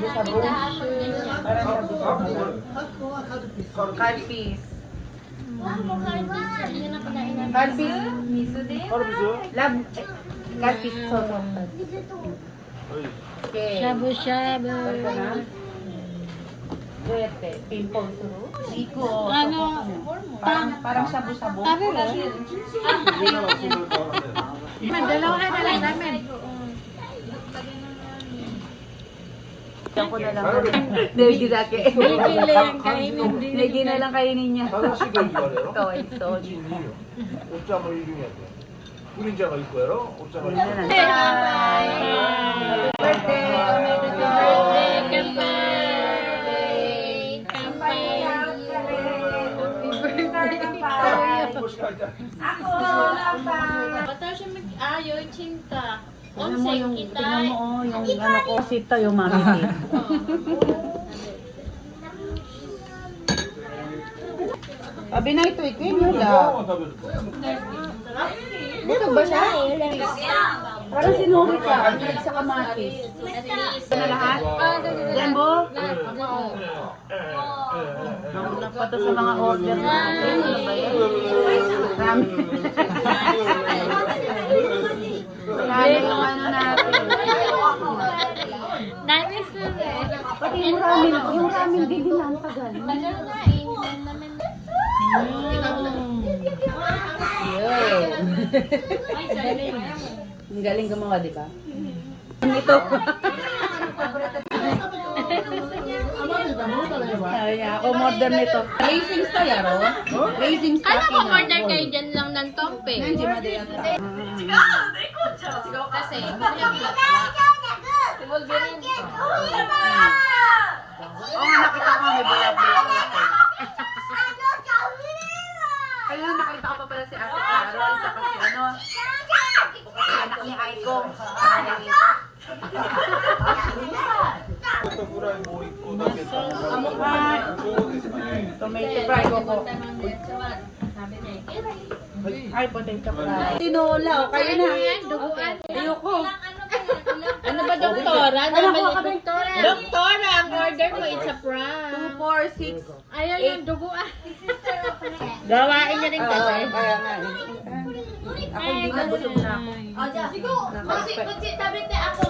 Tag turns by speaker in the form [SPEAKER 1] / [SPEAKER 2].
[SPEAKER 1] Sabu-sabu. Parang sabu-sabu. Kalpis. Kalpis. Miso din. Lab. Kalpis. Okay.
[SPEAKER 2] Shabu-shabu.
[SPEAKER 1] Duete. Pimple suru. Siko.
[SPEAKER 2] Ano?
[SPEAKER 1] Parang sabu-sabu.
[SPEAKER 2] Dalawa ka na lang namin.
[SPEAKER 1] Yan ko na lang. Negi dake.
[SPEAKER 2] Bili ang kainin din.
[SPEAKER 1] Negi na lang kainin niya.
[SPEAKER 3] 話がいいあれやろ
[SPEAKER 1] Kawai so.
[SPEAKER 3] いいよお茶もいるんやでプリンちゃんが1個やろお茶が1個
[SPEAKER 1] Happy birthday!
[SPEAKER 2] Kampay!
[SPEAKER 3] 1個しか入ってない
[SPEAKER 4] Bata siya mag-ayoy, chinta.
[SPEAKER 1] Tingnan mo yung,
[SPEAKER 4] Onsay
[SPEAKER 1] tingnan
[SPEAKER 4] kita.
[SPEAKER 1] mo yung ano ko, sita yung mami. Sabi na ito, ikaw yun
[SPEAKER 3] ご飯
[SPEAKER 1] lang.
[SPEAKER 3] は食べると
[SPEAKER 1] Dito ba siya? Parang sinuri ka, sa kamatis. Ito na lahat? Jumbo? Nauna pa to sa mga order natin. Ano ba yan? Marami. Marami yung ano natin.
[SPEAKER 2] Nais na eh.
[SPEAKER 1] Pati yung ramen din nila ang tagal. Ang galing gumawa, di ba? Ito. Ay, ako modern nito. Racing star yaro? Racing star.
[SPEAKER 4] Ano kung order kayo dyan lang ng tompe?
[SPEAKER 1] Nandiyo madayata.
[SPEAKER 4] Kasi,
[SPEAKER 1] Oo nga, nakita ko may bulag-bulag. Kaya nakita ko pa pala si Ate Carol, saka si ano, anak ni Aiko.
[SPEAKER 3] ポテトフライもう1個だけ食べるそうですね
[SPEAKER 1] Tomato fry ko po. Ay, potato fry. Tinola, o kayo na. Ayoko.
[SPEAKER 4] ano ba, doktora?
[SPEAKER 1] Ano ko ka, doktora?
[SPEAKER 4] Doktora, ang order mo, it's a prank.
[SPEAKER 1] 2, 4, 6.
[SPEAKER 2] Ayaw yung duguan.
[SPEAKER 4] Gawain niya rin kasi.
[SPEAKER 1] Kaya nga. Ako hindi na busog na ako.
[SPEAKER 4] O, dyan. Siguro, kung si tabi ako,